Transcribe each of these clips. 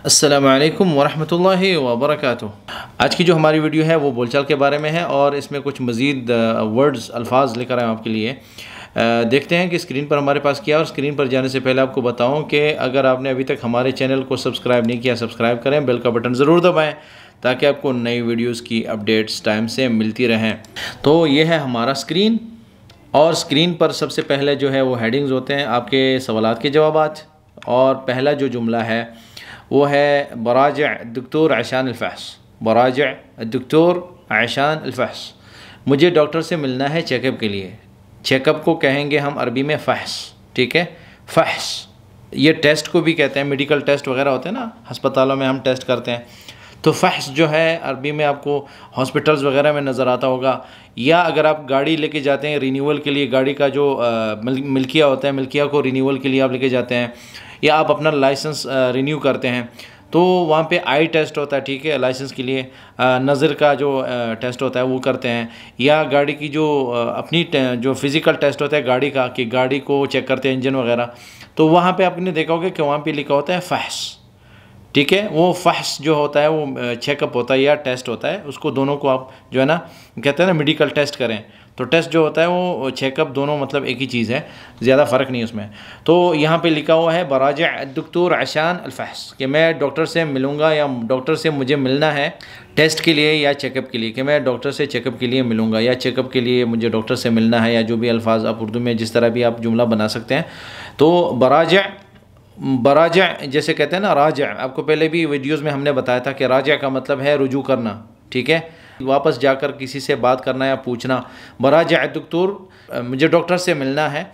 अस्सलामु अलैकुम वरहमतुल्लाहि वबरकातुह। आज की जो हमारी वीडियो है वो बोलचाल के बारे में है और इसमें कुछ मज़ीद वर्ड्स अल्फाज लेकर आए आपके लिए। देखते हैं कि स्क्रीन पर हमारे पास क्या है। और स्क्रीन पर जाने से पहले आपको बताऊं कि अगर आपने अभी तक हमारे चैनल को सब्सक्राइब नहीं किया, सब्सक्राइब करें, बेल का बटन ज़रूर दबाएं ताकि आपको नई वीडियोज़ की अपडेट्स टाइम से मिलती रहें। तो ये है हमारा स्क्रीन, और स्क्रीन पर सबसे पहले जो है वो हेडिंग्स होते हैं आपके सवालात के जवाबात। और पहला जो जुमला है वो है बराजा डॉक्टर आशान अल-फहश। बराजा डॉक्टर आशान अल-फहश, मुझे डॉक्टर से मिलना है चेकअप के लिए। चेकअप को कहेंगे हम अरबी में फ़हश, ठीक है। फ़हश ये टेस्ट को भी कहते हैं, मेडिकल टेस्ट वगैरह होते हैं ना, अस्पतालों में हम टेस्ट करते हैं। तो फ़हश जो है अरबी में आपको हॉस्पिटल्स वगैरह में नज़र आता होगा। या अगर आप गाड़ी लेके जाते हैं रिन्यूअल के लिए, गाड़ी का जो मिल्किया होता है, मिल्किया को रिन्यूअल के लिए आप लेके जाते हैं, या आप अपना लाइसेंस रिन्यू करते हैं तो वहाँ पे आई टेस्ट होता है, ठीक है, लाइसेंस के लिए। नज़र का जो टेस्ट होता है वो करते हैं। या गाड़ी की जो अपनी जो फ़िज़िकल टेस्ट होता है गाड़ी का, कि गाड़ी को चेक करते हैं इंजन वगैरह, तो वहाँ पे आपने देखा होगा कि वहाँ पे लिखा होता है फ़हश, ठीक है। वो फ़हश जो होता है वो चेकअप होता है या टेस्ट होता है, उसको दोनों को आप जो है ना कहते हैं ना मेडिकल टेस्ट करें। तो टेस्ट जो होता है वो चेकअप, दोनों मतलब एक ही चीज़ है, ज़्यादा फ़र्क नहीं उसमें। तो यहाँ पे लिखा हुआ है बराजा डॉक्टर आशान अल-फहश, कि मैं डॉक्टर से मिलूँगा या डॉक्टर से मुझे मिलना है टेस्ट के लिए या चेकअप के लिए, कि मैं डॉक्टर से चेकअप के लिए मिलूँगा या चेकअप के लिए मुझे डॉक्टर से मिलना है, या जो भी अल्फाज आप उर्दू में जिस तरह भी आप जुमला बना सकते हैं। तो बराजा जैसे कहते हैं ना राजा, आपको पहले भी वीडियोस में हमने बताया था कि राजा का मतलब है रुजू करना, ठीक है, वापस जाकर किसी से बात करना या पूछना। बराजा डॉक्टर, मुझे डॉक्टर से मिलना है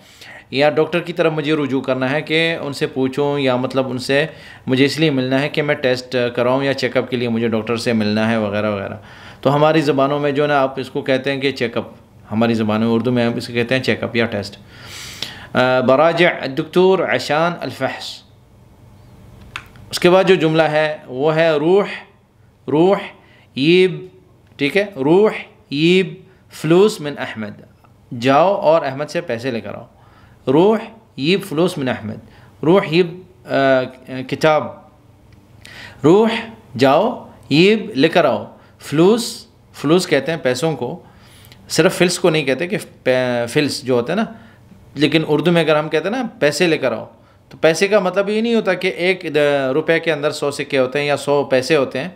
या डॉक्टर की तरफ मुझे रुजू करना है, कि उनसे पूछूं या मतलब उनसे मुझे इसलिए मिलना है कि मैं टेस्ट कराऊं या चेकअप के लिए मुझे डॉक्टर से मिलना है वगैरह वगैरह। तो हमारी ज़बानों में जो ना आप इसको कहते हैं कि चेकअप, हमारी ज़बानों में उर्दू में हम इसको कहते हैं चेकअप या टेस्ट। बराजा डॉक्टर आशान अल-फहश। उसके बाद जो जुमला है वो है रूह यीब, ठीक है। रूह यीब फ़लूस मिन अहमद, जाओ और अहमद से पैसे लेकर आओ। रूह यीब फ़लूस मिन अहमद, रूह यीब किताब, रूह जाओ, यीब लेकर आओ, फ़लूस कहते हैं पैसों को, सिर्फ फ़िल्स को नहीं कहते कि फ़िल्स जो होते हैं ना, लेकिन उर्दू में अगर हम कहते हैं ना पैसे लेकर आओ, तो पैसे का मतलब ये नहीं होता कि 1 रुपये के अंदर 100 सिक्के होते हैं या 100 पैसे होते हैं,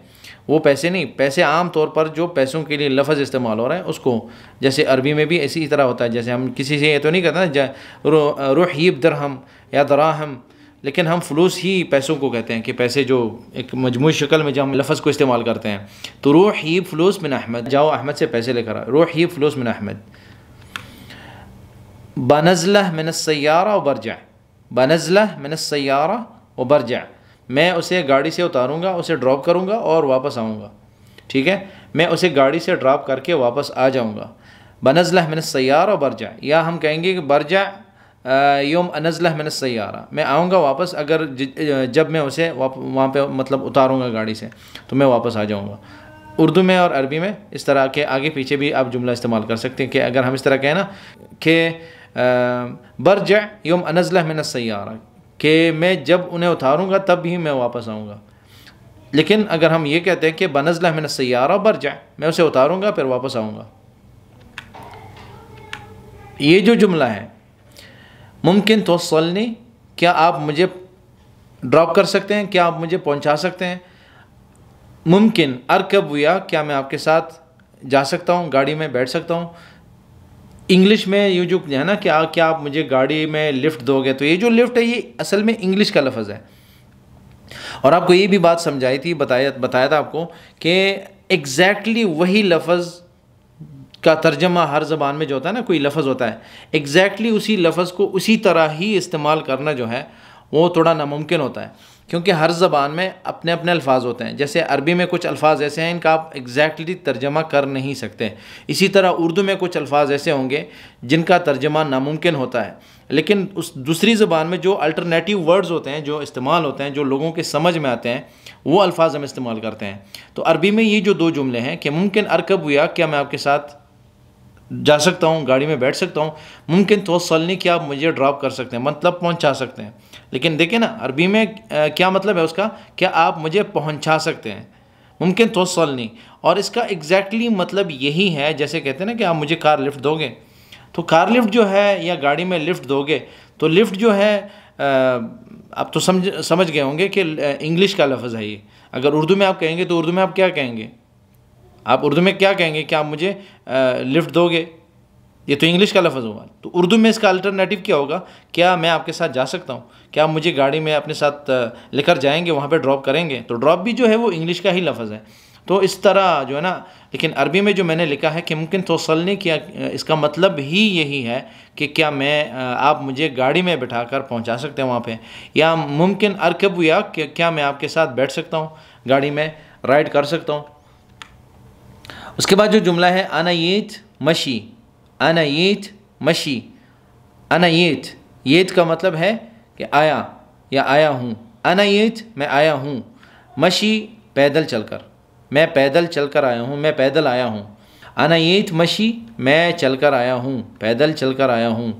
वो पैसे नहीं। पैसे आम तौर पर जो पैसों के लिए लफ्ज़ इस्तेमाल हो रहा है उसको, जैसे अरबी में भी इसी तरह होता है। जैसे हम किसी से ये तो नहीं कहते ना रुहीब दरहम या दराहम, लेकिन हम फ़लूस ही पैसों को कहते हैं, कि पैसे जो एक मजमूई शक्ल में जब हम लफ्ज़ को इस्तेमाल करते हैं। तो रुहीब फ़लूस मिन अहमद, जाओ अहमद से पैसे लेकर आओ, रुहीब फ़लूस मिन अहमद। बनज़लह मिन सय्यारा व बरजा, बनज़लह मिन सय्यारा व बरजा, मैं उसे गाड़ी से उतारूँगा, उसे ड्रॉप करूँगा और वापस आऊँगा, ठीक है। मैं उसे गाड़ी से ड्रॉप करके वापस आ जाऊँगा। बनज़लह मिन सय्यारा व बरजा, या हम कहेंगे कि बरजा योम अनज़लह मिन सय्यारा, मैं आऊँगा वापस अगर जब मैं उसे वहाँ पे मतलब उतारूँगा गाड़ी से, तो मैं वापस आ जाऊँगा। उर्दू में और अरबी में इस तरह के आगे पीछे भी आप जुमला इस्तेमाल कर सकते हैं, कि अगर हम इस तरह कहें ना कि बरजा योम अनज़लह मिन सय्यारा, कि मैं जब उन्हें उतारूँगा तब ही मैं वापस आऊँगा। लेकिन अगर हम ये कहते हैं कि बनज़लह मिन सय्यारा बरजा, मैं उसे उतारूँगा फिर वापस आऊँगा। ये जो जुमला है मुमकिन तवस्सलनी, क्या आप मुझे ड्रॉप कर सकते हैं, क्या आप मुझे पहुँचा सकते हैं। मुमकिन अरकब विया, क्या मैं आपके साथ जा सकता हूँ, गाड़ी में बैठ सकता हूँ। इंग्लिश में ये जो है ना क्या आप मुझे गाड़ी में लिफ्ट दोगे, तो ये जो लिफ्ट है ये असल में इंग्लिश का लफ्ज़ है। और आपको ये भी बात समझाई थी, बताया था आपको कि एग्जैक्टली वही लफ्ज़ का तर्जमा हर ज़बान में जो होता है ना, कोई लफ्ज़ होता है, एग्जैक्टली उसी लफ्ज़ को उसी तरह ही इस्तेमाल करना जो है वो थोड़ा नामुमकिन होता है, क्योंकि हर ज़बान में अपने अपने अल्फाज होते हैं। जैसे अरबी में कुछ अल्फाज ऐसे हैं इनका आप एग्जैक्टली तर्जमा कर नहीं सकते, इसी तरह उर्दू में कुछ अल्फाज ऐसे होंगे जिनका तर्जमा नामुमकिन होता है। लेकिन उस दूसरी ज़बान में जो अल्टरनेटिव वर्ड्स होते हैं, जो इस्तेमाल होते हैं, जो लोगों के समझ में आते हैं, वो अल्फाज हम इस्तेमाल करते हैं। तो अरबी में ये जो 2 जुमले हैं कि मुमकिन अरकब हुआ, क्या मैं आपके साथ जा सकता हूँ, गाड़ी में बैठ सकता हूँ। मुमकिन तवस्सलनी, क्या आप मुझे ड्रॉप कर सकते हैं, मतलब पहुँचा सकते हैं। लेकिन देखिए ना अरबी में क्या मतलब है उसका, क्या आप मुझे पहुंचा सकते हैं, मुमकिन तोसलनी। और इसका एग्जैक्टली मतलब यही है, जैसे कहते हैं ना कि आप मुझे कार लिफ्ट दोगे, तो कार लिफ्ट जो है या गाड़ी में लिफ्ट दोगे, तो लिफ्ट जो है आप तो समझ गए होंगे कि इंग्लिश का लफ्ज़ है ये। अगर उर्दू में आप कहेंगे तो उर्दू में आप क्या कहेंगे, आप उर्दू में क्या कहेंगे कि आप मुझे लिफ्ट दोगे, ये तो इंग्लिश का लफ्ज़ होगा। तो उर्दू में इसका अल्टरनेटिव क्या होगा, क्या मैं आपके साथ जा सकता हूँ, क्या आप मुझे गाड़ी में अपने साथ लेकर जाएंगे, वहाँ पे ड्रॉप करेंगे। तो ड्रॉप भी जो है वो इंग्लिश का ही लफ्ज़ है। तो इस तरह जो है ना, लेकिन अरबी में जो मैंने लिखा है कि मुमकिन तोसलनी, किया इसका मतलब ही यही है कि क्या मैं आप मुझे गाड़ी में बिठा कर पहुँचा सकते हैं वहाँ पे, या मुमकिन अरकब, या क्या मैं आपके साथ बैठ सकता हूँ गाड़ी में, राइड कर सकता हूँ। उसके बाद जो जुमला है अना येत मशी, अना येत मशी, अना येत का मतलब है कि आया या आया हूँ। अना येत मैं आया हूँ, मशी पैदल चलकर, मैं पैदल चलकर आया हूँ, मैं पैदल आया हूँ। अना येत मशी मैं चलकर आया हूँ, पैदल चलकर आया हूँ।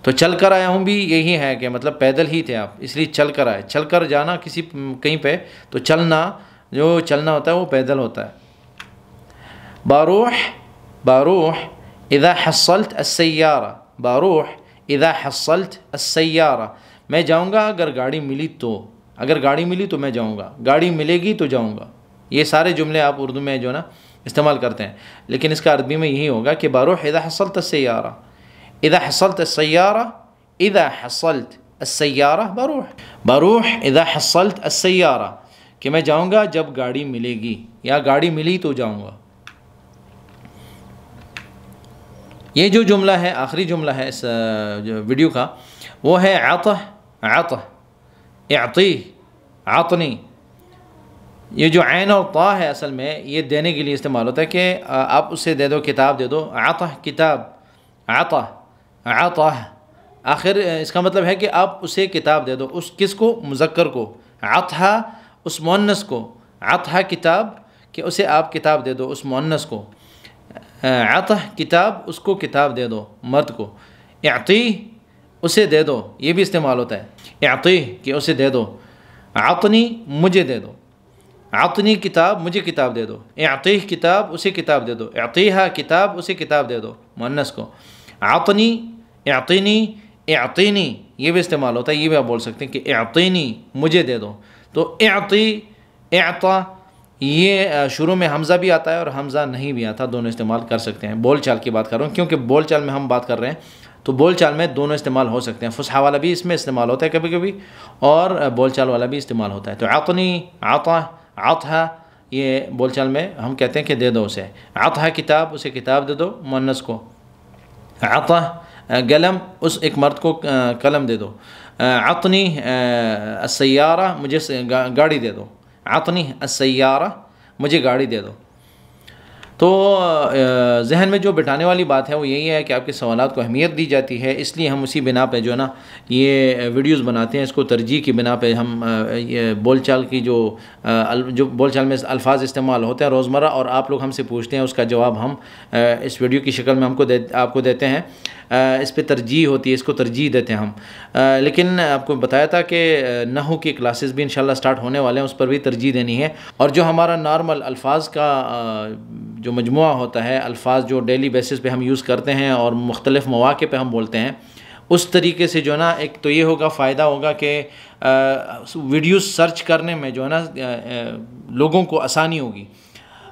तो चलकर आया हूँ भी यही है कि मतलब पैदल ही थे आप, इसलिए चलकर आए। चलकर जाना किसी कहीं पे, तो चलना, जो चलना होता है वो पैदल होता है। बारूह, बारूह इज़ा हस्सल्त अस्सय्यारा, बारूह इज़ा हस्सल्त अस्सय्यारा, मैं जाऊँगा अगर गाड़ी मिली तो, अगर गाड़ी मिली तो मैं जाऊँगा, गाड़ी मिलेगी तो जाऊँगा। ये सारे जुमले आप उर्दू में जो ना इस्तेमाल करते हैं, लेकिन इसका अरबी में यही होगा कि बारूह इज़ा हस्सल्त अस्सय्यारा, इज़ा हस्सल्त अस्सय्यारा, इज़ा हस्सल्त अस्सय्यारा बारूह, बारूह इज़ा हस्सल्त अस्सय्यारा, कि मैं जाऊँगा जब गाड़ी मिलेगी, या गाड़ी मिली तो जाऊँगा। ये जो जुमला है, आखिरी जुमला है इस जो वीडियो का, वो है आतह, आतह, इअती, आतनी। ये जो ऐन और ता है असल में ये देने के लिए इस्तेमाल होता है कि आप उसे दे दो, किताब दे दो, आतह किताब, आतह, आतह। आखिर इसका मतलब है कि आप उसे किताब दे दो, उस किसको, मुज़क्कर को, आतहा उस मुअन्नस को, आतहा किताब, कि उसे आप किताब दे दो उस मुअन्नस को। आतह किताब, उसको किताब दे दो, मर्द को। इअती उसे दे दो, ये भी इस्तेमाल होता है, इअती कि उसे दे दो। आतनी मुझे दे दो, आतनी किताब, मुझे किताब दे दो। इअती किताब, उसे किताब दे दो। इअतीहा किताब, उसे किताब दे दो, मुअन्नस को। आतनी, इअतीनी, इअतीनी ये भी इस्तेमाल होता है, ये भी आप बोल सकते हैं कि इअतीनी मुझे दे दो। तो इअती, इअता, ये शुरू में हमज़ा भी आता है और हमज़ा नहीं भी आता, दोनों इस्तेमाल कर सकते हैं। बोल चाल की बात कर रहा हूँ, क्योंकि बोल चाल में हम बात कर रहे हैं, तो बोल चाल में दोनों इस्तेमाल हो सकते हैं। फुसहा वाला भी इसमें इस्तेमाल होता है कभी कभी, और बोल चाल वाला भी इस्तेमाल होता है। तो आतनी, आता, आतहा, ये बोल चाल में हम कहते हैं कि दे दो उसे। आतहा किताब, उसे किताब दे दो, मुअन्नस को। आता गलम, उस एक मर्द को कलम दे दो। आतनी अस्सय्यारा, मुझे गाड़ी दे दो। आतनी अस्सय्यारा, मुझे गाड़ी दे दो। तो जहन में जो बिठाने वाली बात है वो यही है कि आपके सवालात को अहमियत दी जाती है, इसलिए हम उसी बिना पे जो है ना ये वीडियोस बनाते हैं। इसको तरजीह की बिना पे हम ये बोलचाल की जो बोलचाल में अल्फाज इस्तेमाल होते हैं रोज़मर्रा, और आप लोग हमसे पूछते हैं, उसका जवाब हम इस वीडियो की शक्ल में आपको देते हैं। इस पे तरजीह होती है, इसको तरजीह देते हैं हम। लेकिन आपको बताया था कि नहू की क्लासेस भी इंशाल्लाह स्टार्ट होने वाले हैं, उस पर भी तरजीह देनी है। और जो हमारा नॉर्मल अल्फाज का जो मजमुआ होता है, अल्फाज जो डेली बेसिस पे हम यूज़ करते हैं और मुख्तलिफ़ मौक़े पे हम बोलते हैं, उस तरीके से जो है ना, एक तो ये होगा, फ़ायदा होगा कि वीडियो सर्च करने में जो है ना लोगों को आसानी होगी।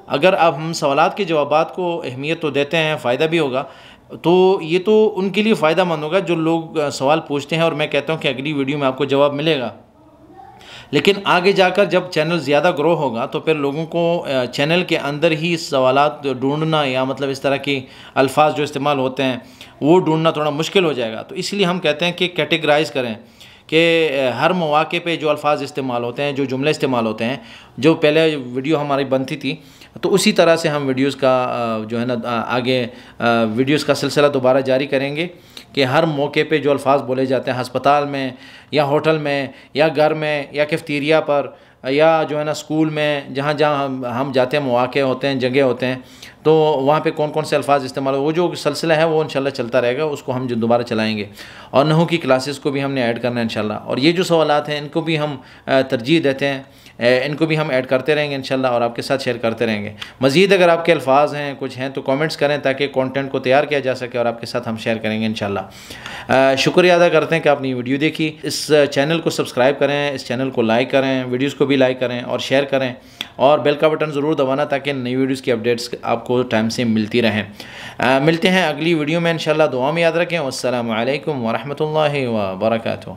अगर अब हम सवालात के जवाबात को अहमियत तो देते हैं, फ़ायदा भी होगा, तो ये तो उनके लिए फ़ायदा मंद होगा जो लोग सवाल पूछते हैं, और मैं कहता हूँ कि अगली वीडियो में आपको जवाब मिलेगा। लेकिन आगे जाकर जब चैनल ज़्यादा ग्रो होगा तो फिर लोगों को चैनल के अंदर ही सवालात ढूंढना, या मतलब इस तरह के अल्फाज जो इस्तेमाल होते हैं वो ढूंढना थोड़ा मुश्किल हो जाएगा। तो इसलिए हम कहते हैं कि कैटेगराइज़ करें कि हर मौके पे जो अल्फाज इस्तेमाल होते हैं, जो जुमले इस्तेमाल होते हैं, जो पहले वीडियो हमारी बनती थी, तो उसी तरह से हम वीडियोस का जो है ना आगे वीडियोस का सिलसिला दोबारा जारी करेंगे कि हर मौके पे जो अल्फाज बोले जाते हैं, हस्पताल में या होटल में या घर में या कैफ्टेरिया पर, या जो है ना स्कूल में जहाँ जहाँ हम जाते हैं, मौक़े होते हैं, जगह होते हैं, तो वहाँ पे कौन कौन से अल्फाज इस्तेमाल हो, वो जो सिलसिला है वो इंशाल्लाह चलता रहेगा, उसको हम जो दोबारा चलाएँगे। और नहू की क्लासेस को भी हमने ऐड करना है इंशाल्लाह। और ये जो सवालात हैं इनको भी हम तरजीह देते हैं, इनको भी हम ऐड करते रहेंगे इंशाल्लाह और आपके साथ शेयर करते रहेंगे। मज़ीद अगर आपके अल्फाज हैं, कुछ हैं, तो कमेंट्स करें ताकि कंटेंट को तैयार किया जा सके और आपके साथ हम शेयर करेंगे इंशाल्लाह। शुक्रिया अदा करते हैं कि आपने ये वीडियो देखी। इस चैनल को सब्सक्राइब करें, इस चैनल को लाइक करें, वीडियोज़ को भी लाइक करें और शेयर करें, और बेल का बटन ज़रूर दबाना ताकि नई वीडियोज़ की अपडेट्स आपको टाइम से मिलती रहें। मिलते हैं अगली वीडियो में इंशाल्लाह। दुआ में याद रखें। अस्सलामु अलैकुम व रहमतुल्लाहि व बरकातुहू।